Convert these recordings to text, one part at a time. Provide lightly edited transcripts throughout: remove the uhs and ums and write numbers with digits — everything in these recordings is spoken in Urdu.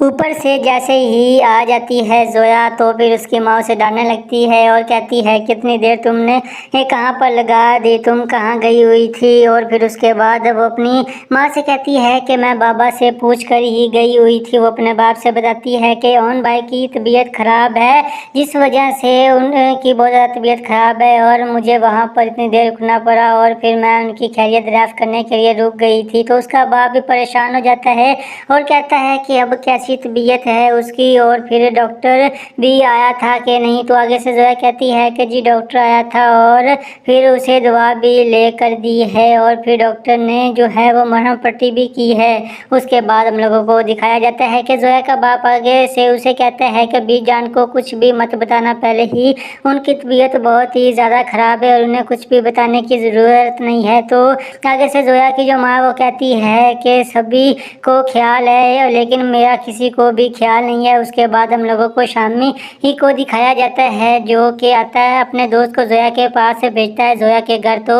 اوپر سے جیسے ہی آ جاتی ہے زویا تو پھر اس کی ماں اسے ڈانٹنے لگتی ہے اور کہتی ہے کتنی دیر تم نے کہاں پر لگا دی، تم کہاں گئی ہوئی تھی؟ اور پھر اس کے بعد وہ اپنی ماں سے کہتی ہے کہ میں بابا سے پوچھ کر ہی گئی ہوئی تھی۔ وہ اپنے باپ سے بتاتی ہے کہ اون بھائی کی طبیعت خراب ہے، جس وجہ سے ان کی بہت زیادہ طبیعت خراب ہے اور مجھے وہاں پر اتنی دیر رکنا پڑا اور پھر میں ان کی خیریت دریافت کرنے کے لیے رک گئی تھی۔ تو اس کا باپ بھی پریشان ہو جاتا ہے اور کہتا ہے کہ اب کیسی طبیعت ہے اس کی، اور پھر ڈاکٹر بھی آیا تھا کہ نہیں؟ تو آگے سے زویا کہتی ہے کہ جی ڈاکٹر آیا تھا اور پھر اسے دوا بھی لے کر دی ہے اور پھر ڈاکٹر نے جو ہے وہ مرہم پٹی بھی کی ہے۔ اس کے بعد ہم لوگوں کو دکھایا جاتا ہے کہ زویا کا باپ آگے سے اسے کہتا ہے کہ بی جان کو کچھ بھی مت بتانا، پہلے ہی ان کی طبیعت بہت ہی زیادہ خراب ہے اور انہیں کچھ بھی بتانے کی ضرورت نہیں ہے۔ تو آگے سے زویا کی جو ماں وہ کہتی ہے کہ سبھی کو خیال ہے لیکن میرا کسی کو بھی خیال نہیں ہے۔ اس کے بعد ہم لوگوں کو شامی ہی کو دکھایا جاتا ہے جو کہ آتا ہے اپنے دوست کو زویا کے پاس سے بھیجتا ہے زویا کے گھر۔ تو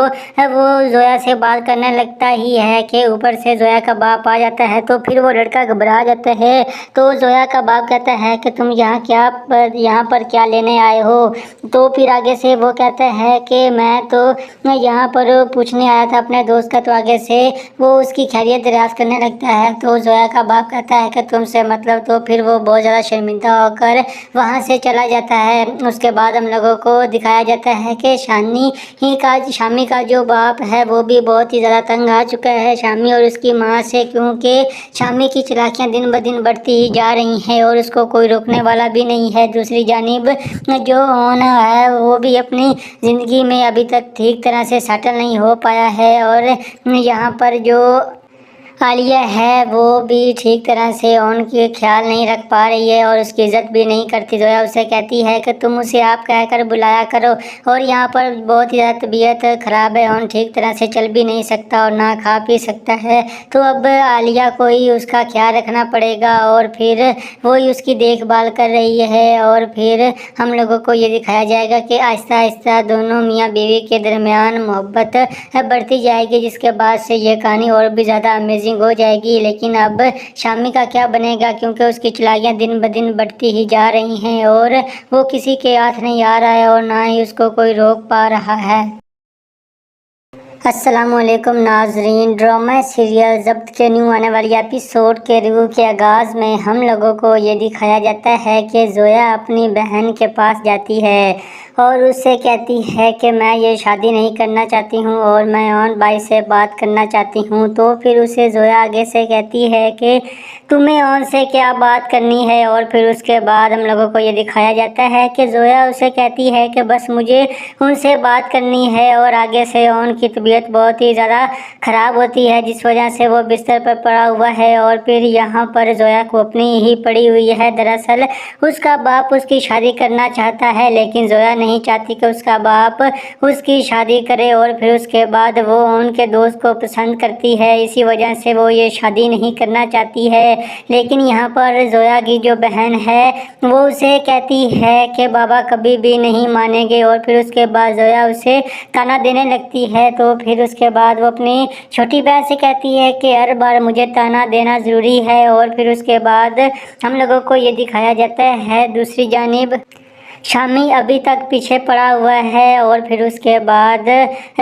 وہ زویا سے بات کرنے لگتا ہی ہے کہ اوپر سے زویا کا باپ آ جاتا ہے تو پھر وہ لڑکا گھبرا جاتا ہے۔ تو زویا کا باپ کہتا ہے کہ تم یہاں پر کیا لینے آئے ہو؟ تو پھر آگے سے وہ کہتا ہے کہ میں تو یہاں پر پوچھنے آیا تھا اپنے دوست کا۔ تو آگے سے وہ اس کی خیریت دریافت کرنے لگتا ہے تو زویا کا باپ کہتا ہے کہ تم سے مطلب؟ تو پھر وہ بہت زیادہ شرمندہ ہو کر وہاں سے چلا جاتا ہے۔ اس کے بعد ہم لوگوں کو دکھایا جاتا ہے کہ شامی کا جو باپ ہے وہ بھی بہت ہی زیادہ تنگ آ چکا ہے شامی اور اس کی ماں سے، کیونکہ شامی کی چالاکیاں دن بدن بڑھتی ہی جا رہی ہیں اور اس کو کوئی روکنے والا بھی نہیں ہے۔ دوسری جانب جو ہونا ہے وہ بھی اپنی زندگی میں ابھی تک ٹھیک طرح سے سیٹل نہیں ہو پایا ہے اور یہاں پر جو عالیہ ہے وہ بھی ٹھیک طرح سے ان کی خیال نہیں رکھ پا رہی ہے اور اس کی عزت بھی نہیں کرتی۔ زویا اسے کہتی ہے کہ تم اسے آپ کہہ کر بلایا کرو، اور یہاں پر بہت ہی زیادہ طبیعت خراب ہے اور ٹھیک طرح سے چل بھی نہیں سکتا اور نہ کھا پی سکتا ہے، تو اب عالیہ کو ہی اس کا خیال رکھنا پڑے گا اور پھر وہی اس کی دیکھ بھال کر رہی ہے۔ اور پھر ہم لوگوں کو یہ دکھایا جائے گا کہ آہستہ آہستہ دونوں میاں بیوی کے درمیان محبت بڑھتی جائے گی، جس کے بعد سے یہ کہانی اور بھی زیادہ امیزنگ ہو جائے گی۔ لیکن اب شامی کا کیا بنے گا، کیونکہ اس کی چالاکیاں دن بدن بڑھتی ہی جا رہی ہیں اور وہ کسی کے ہاتھ نہیں آ رہا ہے اور نہ ہی اس کو کوئی روک پا رہا ہے۔ السلام علیکم ناظرین، ڈرامہ سیریل ضبط کے نیو آنے والی ایپیسوڈ کے ریویو کے آغاز میں ہم لوگوں کو یہ دکھایا جاتا ہے کہ زویا اپنی بہن کے پاس جاتی ہے اور اس سے کہتی ہے کہ میں یہ شادی نہیں کرنا چاہتی ہوں اور میں اون بھائی سے بات کرنا چاہتی ہوں۔ تو پھر اسے زویا آگے سے کہتی ہے کہ تمہیں اون سے کیا بات کرنی ہے، اور پھر اس کے بعد ہم لوگوں کو یہ دکھایا جاتا ہے کہ زویا اسے کہتی ہے کہ بس مجھے ان سے بات کرنی ہے، اور آگے سے اون کی طبیعت بہت ہی زیادہ خراب ہوتی ہے جس وجہ سے وہ بستر پر پڑا ہوا ہے۔ اور پھر یہاں پر زویا کو اپنی ہی پڑی ہوئی ہے، دراصل اس کا باپ اس کی شادی کرنا چاہتا ہے لیکن زویا نہیں چاہتی کہ اس کا باپ اس کی شادی کرے، اور پھر اس کے بعد وہ ان کے دوست کو پسند کرتی ہے، اسی وجہ سے وہ یہ شادی نہیں کرنا چاہتی ہے۔ لیکن یہاں پر زویا کی جو بہن ہے وہ اسے کہتی ہے کہ بابا کبھی بھی نہیں مانیں گے، اور پھر اس کے بعد زویا اسے تانا دینے لگتی ہے۔ تو پھر اس کے بعد وہ اپنی چھوٹی بہن سے کہتی ہے کہ ہر بار مجھے تانا دینا ضروری ہے، اور پھر اس کے بعد ہم لوگوں کو یہ دکھایا جاتا ہے دوسری جانب شامی ابھی تک پیچھے پڑا ہوا ہے، اور پھر اس کے بعد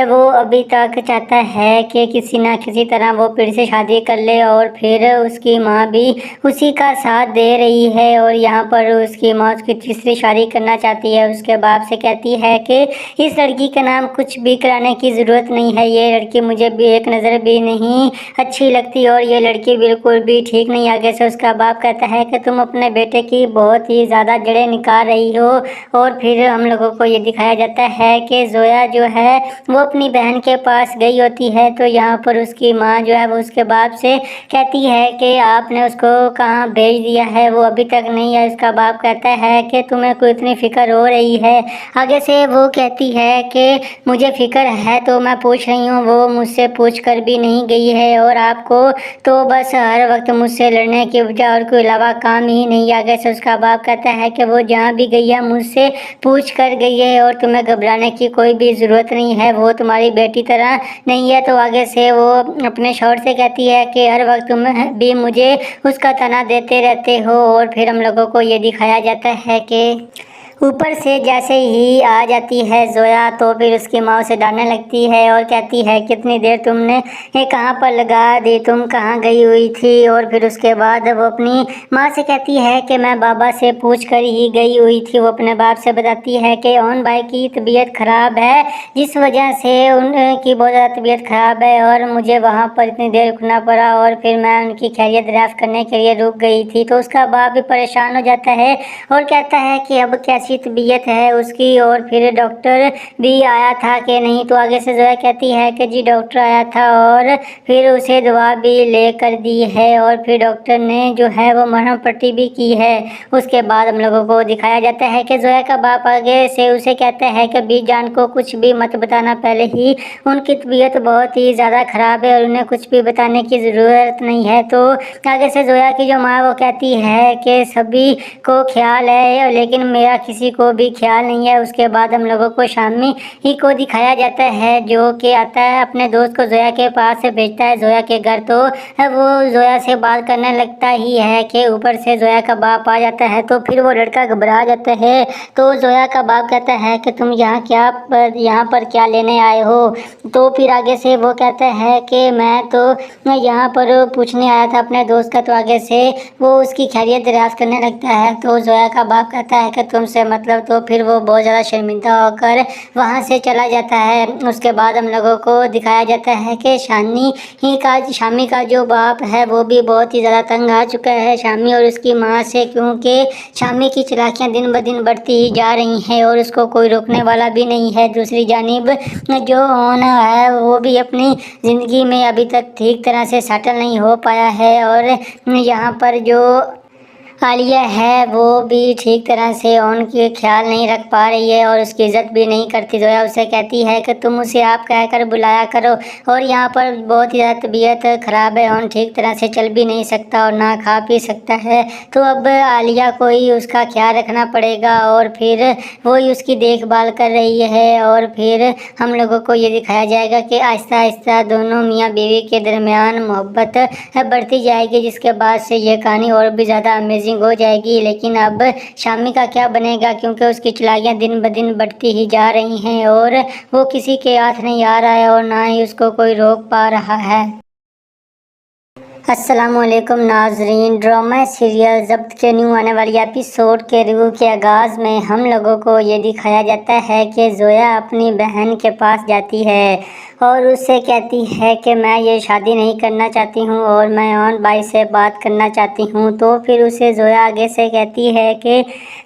وہ ابھی تک چاہتا ہے کہ کسی نہ کسی طرح وہ پھر سے شادی کر لے، اور پھر اس کی ماں بھی اسی کا ساتھ دے رہی ہے، اور یہاں پر اس کی ماں اس کی تیسری شادی کرنا چاہتی ہے۔ اس کے باپ سے کہتی ہے کہ اس لڑکی کا نام کچھ بھی کرانے کی ضرورت نہیں ہے، یہ لڑکی مجھے بھی ایک نظر بھی نہیں اچھی لگتی اور یہ لڑکی بالکل بھی ٹھیک نہیں۔ آگے سے اس کا باپ کہتا ہے کہ تم اپنے بیٹے کی بہت ہی زیادہ جڑیں نکال رہی ہو، اور پھر ہم لوگوں کو یہ دکھایا جاتا ہے کہ زویا جو ہے وہ اپنی بہن کے پاس گئی ہوتی ہے۔ تو یہاں پر اس کی ماں جو ہے وہ اس کے باپ سے کہتی ہے کہ آپ نے اس کو کہاں بھیج دیا ہے، وہ ابھی تک نہیں ہے۔ اس کا باپ کہتا ہے کہ تمہیں کوئی اتنی فکر ہو رہی ہے؟ آگے سے وہ کہتی ہے کہ مجھے فکر ہے تو میں پوچھ رہی ہوں، وہ مجھ سے پوچھ کر بھی نہیں گئی ہے، اور آپ کو تو بس ہر وقت مجھ سے لڑنے کی وجہ اور کوئی علاوہ کام ہی نہیں۔ آگے سے اس کا باپ کہتا ہے کہ وہ جہاں بھی گئی ہے مجھ مجھ سے پوچھ کر گئی ہے اور تمہیں گھبرانے کی کوئی بھی ضرورت نہیں ہے، وہ تمہاری بیٹی طرح نہیں ہے۔ تو آگے سے وہ اپنے شوہر سے کہتی ہے کہ ہر وقت تم بھی مجھے اس کا طعنہ دیتے رہتے ہو، اور پھر ہم لوگوں کو یہ دکھایا جاتا ہے کہ اوپر سے جیسے ہی آ جاتی ہے زویا تو پھر اس کی ماں اسے ڈانٹنے لگتی ہے اور کہتی ہے کتنی دیر تم نے یہ کہاں پر لگا دی، تم کہاں گئی ہوئی تھی؟ اور پھر اس کے بعد وہ اپنی ماں سے کہتی ہے کہ میں بابا سے پوچھ کر ہی گئی ہوئی تھی۔ وہ اپنے باپ سے بتاتی ہے کہ اون بھائی کی طبیعت خراب ہے، جس وجہ سے ان کی بہت زیادہ طبیعت خراب ہے اور مجھے وہاں پر اتنی دیر رکنا پڑا، اور پھر میں ان کی خیریت دریافت کرنے کے لیے رک گئی تھی۔ تو اس کا باپ بھی پریشان ہو جاتا ہے اور کہتا ہے کہ اب کیسی طبیعت ہے اس کی، اور پھر ڈاکٹر بھی آیا تھا کہ نہیں؟ تو آگے سے زویا کہتی ہے کہ جی ڈاکٹر آیا تھا اور پھر اسے دوا بھی لے کر دی ہے، اور پھر ڈاکٹر نے جو ہے وہ مرہم پٹی بھی کی ہے۔ اس کے بعد ہم لوگوں کو دکھایا جاتا ہے کہ زویا کا باپ آگے سے اسے کہتا ہے کہ بی جان کو کچھ بھی مت بتانا، پہلے ہی ان کی طبیعت بہت ہی زیادہ خراب ہے اور انہیں کچھ بھی بتانے کی ضرورت نہیں ہے۔ تو آگے سے زویا کی جو ماں وہ کہتی ہے کہ سبھی کو خیال ہے لیکن میرا کسی کو بھی خیال نہیں ہے۔ اس کے بعد ہم لوگوں کو شامی ہی کو دکھایا جاتا ہے جو کہ آتا ہے اپنے دوست کو زویا کے پاس سے بھیجتا ہے زویا کے گھر، تو وہ زویا سے بات کرنے لگتا ہی ہے کہ اوپر سے زویا کا باپ آ جاتا ہے۔ تو پھر وہ لڑکا گھبرا جاتا ہے، تو زویا کا باپ کہتا ہے کہ تم یہاں پر کیا لینے آئے ہو؟ تو پھر آگے سے وہ کہتا ہے کہ میں تو یہاں پر پوچھنے آیا تھا اپنے دوست کا۔ تو آگے سے وہ اس کی خیریت دریافت کرنے لگتا ہے، تو زویا کا باپ کہتا ہے کہ تم سے مطلب؟ تو پھر وہ بہت زیادہ شرمندہ ہو کر وہاں سے چلا جاتا ہے۔ اس کے بعد ہم لوگوں کو دکھایا جاتا ہے کہ شامی کا جو باپ ہے وہ بھی بہت ہی زیادہ تنگ آ چکا ہے شامی اور اس کی ماں سے، کیونکہ شامی کی چالاکیاں دن بدن بڑھتی ہی جا رہی ہیں اور اس کو کوئی روکنے والا بھی نہیں ہے۔ دوسری جانب جو ہونا ہے وہ بھی اپنی زندگی میں ابھی تک ٹھیک طرح سے سیٹل نہیں ہو پایا ہے، اور یہاں پر جو عالیہ ہے وہ بھی ٹھیک طرح سے ان کے خیال نہیں رکھ پا رہی ہے اور اس کی عزت بھی نہیں کرتی۔ زویا اسے کہتی ہے کہ تم اسے آپ کہہ کر بلایا کرو، اور یہاں پر بہت ہی زیادہ طبیعت خراب ہے اور ٹھیک طرح سے چل بھی نہیں سکتا اور نہ کھا پی سکتا ہے، تو اب عالیہ کو ہی اس کا خیال رکھنا پڑے گا، اور پھر وہی اس کی دیکھ بھال کر رہی ہے۔ اور پھر ہم لوگوں کو یہ دکھایا جائے گا کہ آہستہ آہستہ دونوں میاں بیوی کے درمیان محبت بڑھتی جائے گی، جس کے بعد سے یہ کہانی اور بھی زیادہ امیزنگ ہو جائے گی۔ لیکن اب شامی کا کیا بنے گا، کیونکہ اس کی چالاکیاں دن بدن بڑھتی ہی جا رہی ہیں اور وہ کسی کے ہاتھ نہیں آ رہا ہے اور نہ ہی اس کو کوئی روک پا رہا ہے۔ السلام علیکم ناظرین، ڈرامہ سیریل ضبط کے نیو آنے والی ایپیسوڈ کے ریویو کے آغاز میں ہم لوگوں کو یہ دکھایا جاتا ہے کہ زویا اپنی بہن کے پاس جاتی ہے اور اس سے کہتی ہے کہ میں یہ شادی نہیں کرنا چاہتی ہوں اور میں اون بھائی سے بات کرنا چاہتی ہوں۔ تو پھر اسے زویا آگے سے کہتی ہے کہ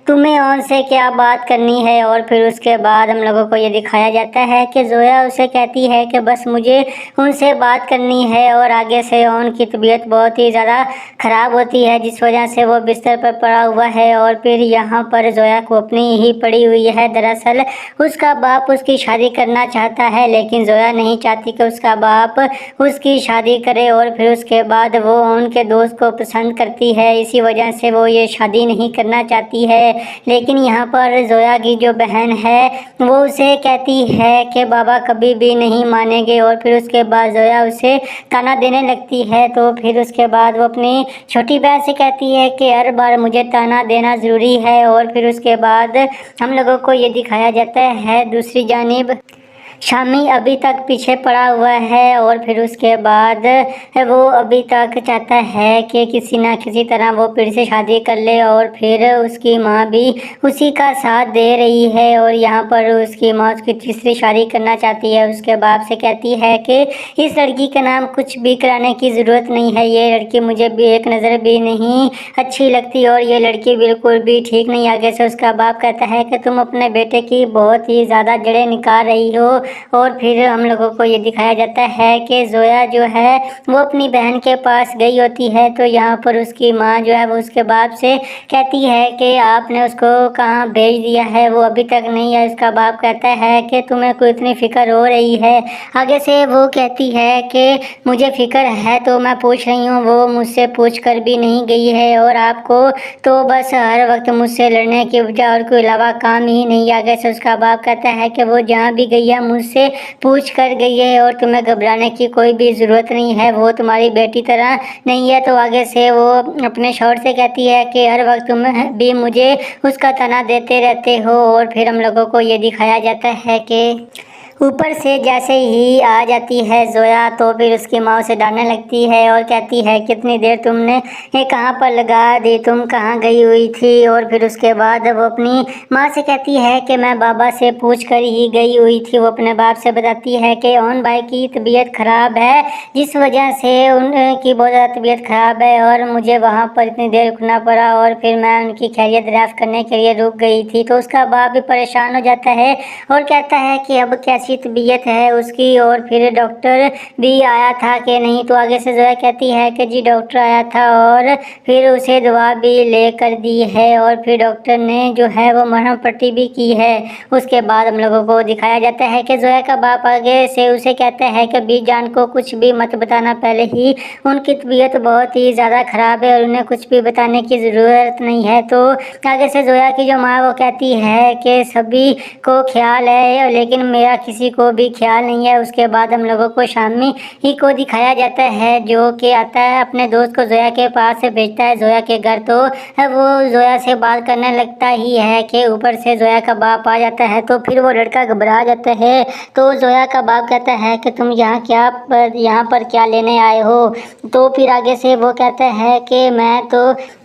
تمہیں اون سے کیا بات کرنی ہے، اور پھر اس کے بعد ہم لوگوں کو یہ دکھایا جاتا ہے کہ زویا اسے کہتی ہے کہ بس مجھے ان سے بات کرنی ہے، اور آگے سے اون کی طبیعت بہت ہی زیادہ خراب ہوتی ہے جس وجہ سے وہ بستر پر پڑا ہوا ہے، اور پھر یہاں پر زویا کو اپنی ہی پڑی ہوئی ہے۔ دراصل اس کا باپ اس کی شادی کرنا چاہتا ہے لیکن زویا نہیں چاہتی کہ اس کا باپ اس کی شادی کرے، اور پھر اس کے بعد وہ ان کے دوست کو پسند کرتی ہے، اسی وجہ سے وہ یہ شادی نہیں کرنا چاہتی ہے۔ لیکن یہاں پر زویا کی جو بہن ہے وہ اسے کہتی ہے کہ بابا کبھی بھی نہیں مانیں گے، اور پھر اس کے بعد زویا اسے طعنہ دینے لگتی ہے۔ تو پھر اس کے بعد وہ اپنی چھوٹی بہن سے کہتی ہے کہ ہر بار مجھے طعنہ دینا ضروری ہے، اور پھر اس کے بعد ہم لوگوں کو یہ دکھایا جاتا ہے دوسری جانب شامی ابھی تک پیچھے پڑا ہوا ہے، اور پھر اس کے بعد وہ ابھی تک چاہتا ہے کہ کسی نہ کسی طرح وہ پھر سے شادی کر لے، اور پھر اس کی ماں بھی اسی کا ساتھ دے رہی ہے، اور یہاں پر اس کی ماں اس کی تیسری شادی کرنا چاہتی ہے۔ اس کے باپ سے کہتی ہے کہ اس لڑکی کا نام کچھ بھی کرانے کی ضرورت نہیں ہے، یہ لڑکی مجھے بھی ایک نظر بھی نہیں اچھی لگتی اور یہ لڑکی بالکل بھی ٹھیک نہیں۔ آگے سے اس کا باپ کہتا ہے کہ تم اپنے بیٹے کی بہت ہی زیادہ جڑیں نکال رہی ہو، اور پھر ہم لوگوں کو یہ دکھایا جاتا ہے کہ زویا جو ہے وہ اپنی بہن کے پاس گئی ہوتی ہے، تو یہاں پر اس کی ماں جو ہے وہ اس کے باپ سے کہتی ہے کہ آپ نے اس کو کہاں بھیج دیا ہے، وہ ابھی تک نہیں ہے۔ اس کا باپ کہتا ہے کہ تمہیں کوئی اتنی فکر ہو رہی ہے؟ آگے سے وہ کہتی ہے کہ مجھے فکر ہے تو میں پوچھ رہی ہوں، وہ مجھ سے پوچھ کر بھی نہیں گئی ہے، اور آپ کو تو بس ہر وقت مجھ سے لڑنے کے بجائے اور کوئی علاوہ کام ہی نہیں۔ آگے سے اس کا باپ کہتا ہے کہ وہ جہاں بھی گئی ہے مجھ سے پوچھ کر گئی ہے، اور تمہیں گھبرانے کی کوئی بھی ضرورت نہیں ہے، وہ تمہاری بیٹی طرح نہیں ہے۔ تو آگے سے وہ اپنے شوہر سے کہتی ہے کہ ہر وقت تم بھی مجھے اس کا طعنہ دیتے رہتے ہو، اور پھر ہم لوگوں کو یہ دکھایا جاتا ہے کہ اوپر سے جیسے ہی آ جاتی ہے زویا تو پھر اس کی ماں اسے ڈانٹنے لگتی ہے اور کہتی ہے کتنی دیر تم نے یہ کہاں پر لگا دی، تم کہاں گئی ہوئی تھی؟ اور پھر اس کے بعد وہ اپنی ماں سے کہتی ہے کہ میں بابا سے پوچھ کر ہی گئی ہوئی تھی۔ وہ اپنے باپ سے بتاتی ہے کہ اون بھائی کی طبیعت خراب ہے، جس وجہ سے ان کی بہت زیادہ طبیعت خراب ہے، اور مجھے وہاں پر اتنی دیر رکنا پڑا، اور پھر میں ان کی خیریت دریافت کرنے کے لیے رک گئی تھی۔ تو اس کا باپ بھی پریشان ہو جاتا ہے اور کہتا ہے کہ اب کیسی طبیعت ہے اس کی، اور پھر ڈاکٹر بھی آیا تھا کہ نہیں؟ تو آگے سے زویا کہتی ہے کہ جی ڈاکٹر آیا تھا، اور پھر اسے دوا بھی لے کر دی ہے، اور پھر ڈاکٹر نے جو ہے وہ مرہم پٹی بھی کی ہے۔ اس کے بعد ہم لوگوں کو دکھایا جاتا ہے کہ زویا کا باپ آگے سے اسے کہتا ہے کہ بی جان کو کچھ بھی مت بتانا، پہلے ہی ان کی طبیعت بہت ہی زیادہ خراب ہے اور انہیں کچھ بھی بتانے کی ضرورت نہیں ہے۔ تو آگے سے زویا کی جو ماں وہ کہتی ہے کہ سبھی کو خیال ہے لیکن میرا کسی کو بھی خیال نہیں ہے۔ اس کے بعد ہم لوگوں کو شامی ہی کو دکھایا جاتا ہے جو کہ آتا ہے اپنے دوست کو زویا کے پاس سے بھیجتا ہے زویا کے گھر، تو وہ زویا سے بات کرنے لگتا ہی ہے کہ اوپر سے زویا کا باپ آ جاتا ہے، تو پھر وہ لڑکا گھبرا جاتا ہے۔ تو زویا کا باپ کہتا ہے کہ تم یہاں پر کیا لینے آئے ہو؟ تو پھر آگے سے وہ کہتا ہے کہ میں تو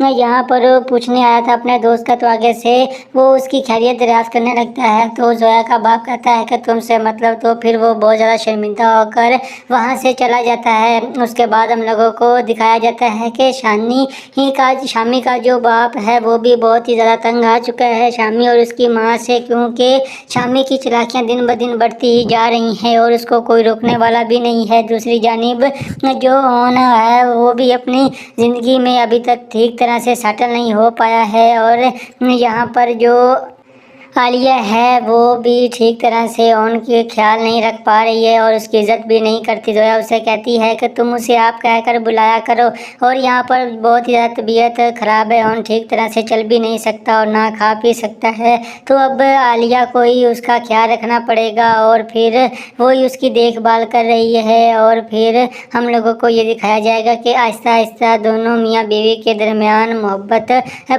یہاں پر پوچھنے آیا تھا اپنے دوست کا۔ تو آگے سے وہ اس کی خیریت دریافت کرنے لگتا ہے، تو زویا کا باپ کہتا ہے کہ تم سے مطلب؟ تو پھر وہ بہت زیادہ شرمندہ ہو کر وہاں سے چلا جاتا ہے۔ اس کے بعد ہم لوگوں کو دکھایا جاتا ہے کہ شامی کا جو باپ ہے وہ بھی بہت ہی زیادہ تنگ آ چکا ہے شامی اور اس کی ماں سے، کیونکہ شامی کی چالاکیاں دن بدن بڑھتی ہی جا رہی ہیں اور اس کو کوئی روکنے والا بھی نہیں ہے۔ دوسری جانب جو ہونا ہے وہ بھی اپنی زندگی میں ابھی تک ٹھیک طرح سے سیٹل نہیں ہو پایا ہے، اور یہاں پر جو عالیہ ہے وہ بھی ٹھیک طرح سے ان کے خیال نہیں رکھ پا رہی ہے اور اس کی عزت بھی نہیں کرتی۔ زویا اسے کہتی ہے کہ تم اسے آپ کہہ کر بلایا کرو، اور یہاں پر بہت ہی زیادہ طبیعت خراب ہے اور ٹھیک طرح سے چل بھی نہیں سکتا اور نہ کھا پی سکتا ہے، تو اب عالیہ کو ہی اس کا خیال رکھنا پڑے گا، اور پھر وہی اس کی دیکھ بھال کر رہی ہے۔ اور پھر ہم لوگوں کو یہ دکھایا جائے گا کہ آہستہ آہستہ دونوں میاں بیوی کے درمیان محبت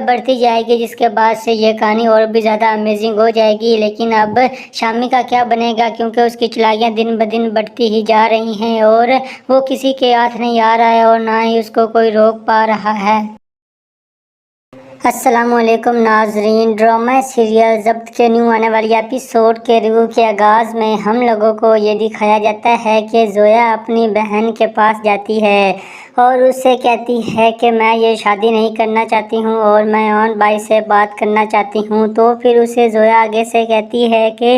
بڑھتی جائے گی، جس کے بعد سے یہ کہانی اور بھی زیادہ امیزنگ ہو جائے گی۔ لیکن اب شامی کا کیا بنے گا، کیونکہ اس کی چالاکیاں دن بدن بڑھتی ہی جا رہی ہیں اور وہ کسی کے ہاتھ نہیں آ رہا ہے اور نہ ہی اس کو کوئی روک پا رہا ہے۔ السلام علیکم ناظرین، ڈرامہ سیریل ضبط کے نیو آنے والی ایپیسوڈ کے ریویو کے آغاز میں ہم لوگوں کو یہ دکھایا جاتا ہے کہ زویا اپنی بہن کے پاس جاتی ہے اور اس سے کہتی ہے کہ میں یہ شادی نہیں کرنا چاہتی ہوں اور میں اون بھائی سے بات کرنا چاہتی ہوں۔ تو پھر اسے زویا آگے سے کہتی ہے کہ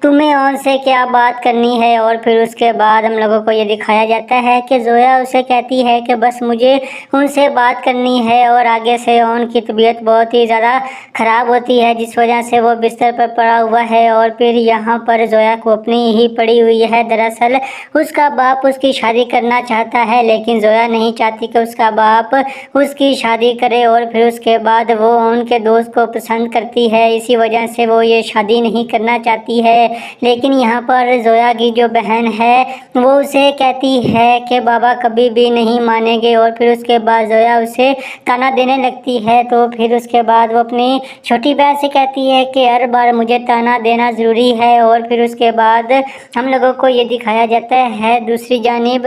تمہیں اون سے کیا بات کرنی ہے، اور پھر اس کے بعد ہم لوگوں کو یہ دکھایا جاتا ہے کہ زویا اسے کہتی ہے کہ بس مجھے ان سے بات کرنی ہے، اور آگے سے اون کی طبیعت بہت ہی زیادہ خراب ہوتی ہے جس وجہ سے وہ بستر پر پڑا ہوا ہے، اور پھر یہاں پر زویا کو اپنی ہی پڑی ہوئی ہے۔ دراصل اس کا باپ اس کی شادی کرنا چاہتا ہے لیکن زویا نہیں چاہتی کہ اس کا باپ اس کی شادی کرے، اور پھر اس کے بعد وہ ان کے دوست کو پسند کرتی ہے، اسی وجہ سے وہ یہ شادی نہیں کرنا چاہتی ہے۔ لیکن یہاں پر زویا کی جو بہن ہے وہ اسے کہتی ہے کہ بابا کبھی بھی نہیں مانیں گے، اور پھر اس کے بعد زویا اسے طعنہ دینے لگتی ہے۔ تو پھر اس کے بعد وہ اپنی چھوٹی بہن سے کہتی ہے کہ ہر بار مجھے طعنہ دینا ضروری ہے، اور پھر اس کے بعد ہم لوگوں کو یہ دکھایا جاتا ہے دوسری جانب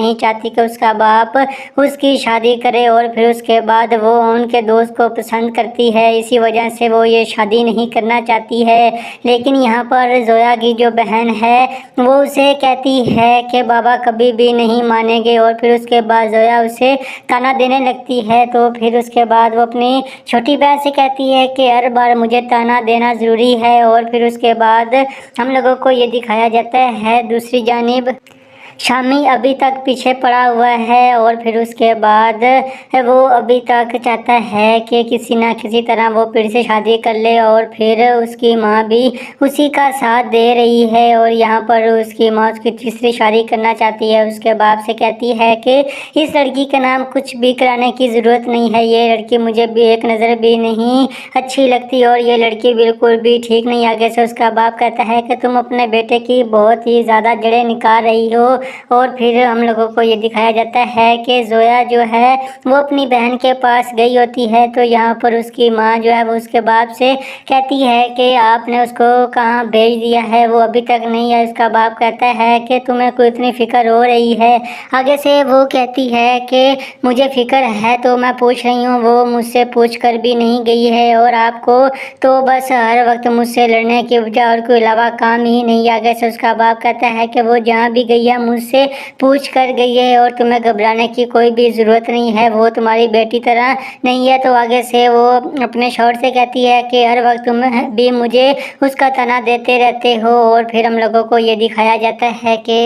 نہیں چاہتی کہ اس کا باپ اس کی شادی کرے، اور پھر اس کے بعد وہ ان کے دوست کو پسند کرتی ہے، اسی وجہ سے وہ یہ شادی نہیں کرنا چاہتی ہے۔ لیکن یہاں پر زویا کی جو بہن ہے وہ اسے کہتی ہے کہ بابا کبھی بھی نہیں مانیں گے، اور پھر اس کے بعد زویا اسے تانا دینے لگتی ہے۔ تو پھر اس کے بعد وہ اپنی چھوٹی بہن سے کہتی ہے کہ ہر بار مجھے تانا دینا ضروری ہے، اور پھر اس کے بعد ہم لوگوں کو یہ دکھایا جاتا ہے دوسری جانب شامی ابھی تک پیچھے پڑا ہوا ہے، اور پھر اس کے بعد وہ ابھی تک چاہتا ہے کہ کسی نہ کسی طرح وہ پھر سے شادی کر لے، اور پھر اس کی ماں بھی اسی کا ساتھ دے رہی ہے، اور یہاں پر اس کی ماں اس کی تیسری شادی کرنا چاہتی ہے۔ اس کے باپ سے کہتی ہے کہ اس لڑکی کا نام کچھ بھی کرانے کی ضرورت نہیں ہے، یہ لڑکی مجھے بھی ایک نظر بھی نہیں اچھی لگتی، اور یہ لڑکی بالکل بھی ٹھیک نہیں۔ آگے سے اس کا باپ کہتا ہے کہ تم اپنے بیٹے کی بہت ہی زیادہ جڑیں نکال رہی ہو، اور پھر ہم لوگوں کو یہ دکھایا جاتا ہے کہ زویا جو ہے وہ اپنی بہن کے پاس گئی ہوتی ہے، تو یہاں پر اس کی ماں جو ہے وہ اس کے باپ سے کہتی ہے کہ آپ نے اس کو کہاں بھیج دیا ہے، وہ ابھی تک نہیں ہے۔ اس کا باپ کہتا ہے کہ تمہیں کوئی اتنی فکر ہو رہی ہے؟ آگے سے وہ کہتی ہے کہ مجھے فکر ہے تو میں پوچھ رہی ہوں، وہ مجھ سے پوچھ کر بھی نہیں گئی ہے، اور آپ کو تو بس ہر وقت مجھ سے لڑنے کی وجہ اور کوئی علاوہ کام ہی نہیں۔ آگے سے اس کا باپ کہتا ہے کہ وہ جہاں بھی گئی ہے مجھ سے پوچھ کر گئی ہے، اور تمہیں گھبرانے کی کوئی بھی ضرورت نہیں ہے، وہ تمہاری بیٹی طرح نہیں ہے۔ تو آگے سے وہ اپنے شوہر سے کہتی ہے کہ ہر وقت تم بھی مجھے اس کا تانا دیتے رہتے ہو، اور پھر ہم لوگوں کو یہ دکھایا جاتا ہے کہ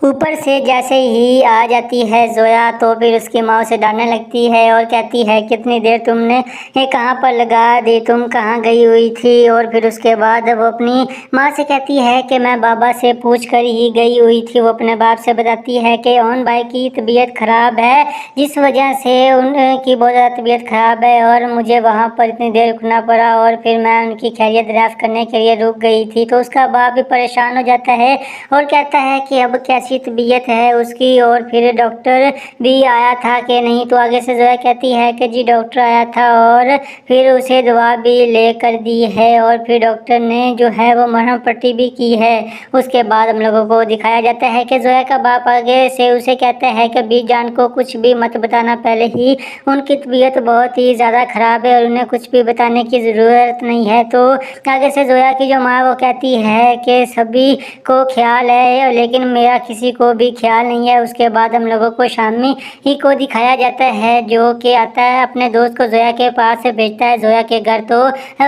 اوپر سے جیسے ہی آ جاتی ہے زویا تو پھر اس کی ماں اسے ڈانٹنے لگتی ہے اور کہتی ہے کتنی دیر تم نے کہاں پر لگا دی، تم کہاں گئی ہوئی تھی؟ اور پھر اس کے بعد وہ اپنی ماں سے کہتی ہے کہ میں بابا سے پوچھ کر ہی گئی ہوئی تھی۔ وہ اپنے باپ سے بتاتی ہے کہ اون بھائی کی طبیعت خراب ہے، جس وجہ سے ان کی بہت زیادہ طبیعت خراب ہے، اور مجھے وہاں پر اتنی دیر رکنا پڑا، اور پھر میں ان کی خیریت دریافت کرنے کے لیے رک گئی تھی۔ تو اس کا باپ بھی پریشان ہو جاتا ہے اور کہتا ہے کہ اب کیسی طبیعت ہے اس کی، اور پھر ڈاکٹر بھی آیا تھا کہ نہیں؟ تو آگے سے زویا کہتی ہے کہ جی ڈاکٹر آیا تھا، اور پھر اسے دوا بھی لے کر دی ہے، اور پھر ڈاکٹر نے جو ہے وہ مرہم پٹی بھی کی ہے۔ اس کے بعد ہم لوگوں کو دکھایا جاتا ہے کہ زویا کا باپ آگے سے اسے کہتا ہے کہ بی جان کو کچھ بھی مت بتانا، پہلے ہی ان کی طبیعت بہت ہی زیادہ خراب ہے اور انہیں کچھ بھی بتانے کی ضرورت نہیں ہے۔ تو آگے سے زویا کی جو ماں وہ کہتی ہے کہ سبھی کو خیال ہے لیکن میرا کسی کو بھی خیال نہیں ہے۔ اس کے بعد ہم لوگوں کو شامی ہی کو دکھایا جاتا ہے جو کہ آتا ہے اپنے دوست کو زویا کے پاس سے بھیجتا ہے زویا کے گھر، تو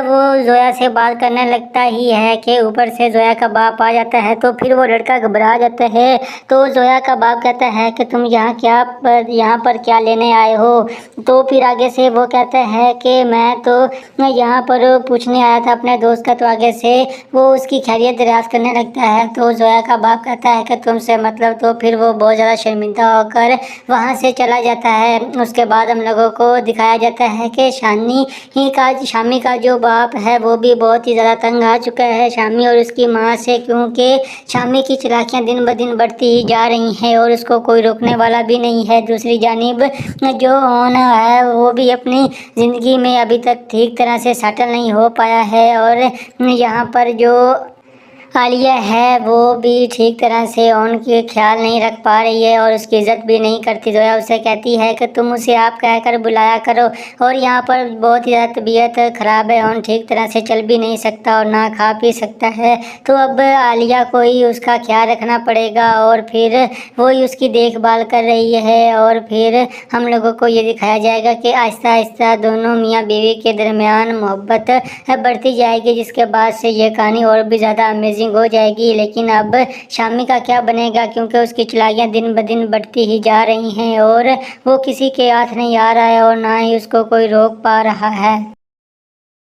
وہ زویا سے بات کرنے لگتا ہی ہے کہ اوپر سے زویا کا باپ آ جاتا ہے، تو پھر وہ لڑکا گھبرا جاتا ہے۔ تو زویا کا باپ کہتا ہے کہ تم یہاں پر کیا لینے آئے ہو؟ تو پھر آگے سے وہ کہتا ہے کہ میں تو یہاں پر پوچھنے آیا تھا اپنے دوست کا۔ تو آگے سے وہ اس کی خیریت دریافت کرنے لگتا ہے، تو زویا کا باپ کہتا ہے کہ تم سے مطلب، تو پھر وہ بہت زیادہ شرمندہ ہو کر وہاں سے چلا جاتا ہے۔ اس کے بعد ہم لوگوں کو دکھایا جاتا ہے کہ شامی کا جو باپ ہے وہ بھی بہت ہی زیادہ تنگ آ چکا ہے شامی اور اس کی ماں سے، کیونکہ شامی کی چالاکیاں دن بدن بڑھتی ہی جا رہی ہیں اور اس کو کوئی روکنے والا بھی نہیں ہے۔ دوسری جانب جو اون ہے وہ بھی اپنی زندگی میں ابھی تک ٹھیک طرح سے سیٹل نہیں ہو پایا ہے، اور یہاں پر جو عالیہ ہے وہ بھی ٹھیک طرح سے اون کی خیال نہیں رکھ پا رہی ہے اور اس کی عزت بھی نہیں کرتی۔ زویا اسے کہتی ہے کہ تم اسے آپ کہہ کر بلایا کرو، اور یہاں پر بہت ہی زیادہ طبیعت خراب ہے، اون ٹھیک طرح سے چل بھی نہیں سکتا اور نہ کھا پی سکتا ہے، تو اب عالیہ کو ہی اس کا خیال رکھنا پڑے گا، اور پھر وہی اس کی دیکھ بھال کر رہی ہے۔ اور پھر ہم لوگوں کو یہ دکھایا جائے گا کہ آہستہ آہستہ دونوں میاں بیوی کے درمیان محبت بڑھتی جائے گی، جس کے بعد سے یہ کہانی اور بھی زیادہ امیزنگ ہو جائے گی۔ لیکن اب شامی کا کیا بنے گا، کیونکہ اس کی چالاکیاں دن بدن بڑھتی ہی جا رہی ہیں اور وہ کسی کے ہاتھ نہیں آ رہا ہے اور نہ ہی اس کو کوئی روک پا رہا ہے۔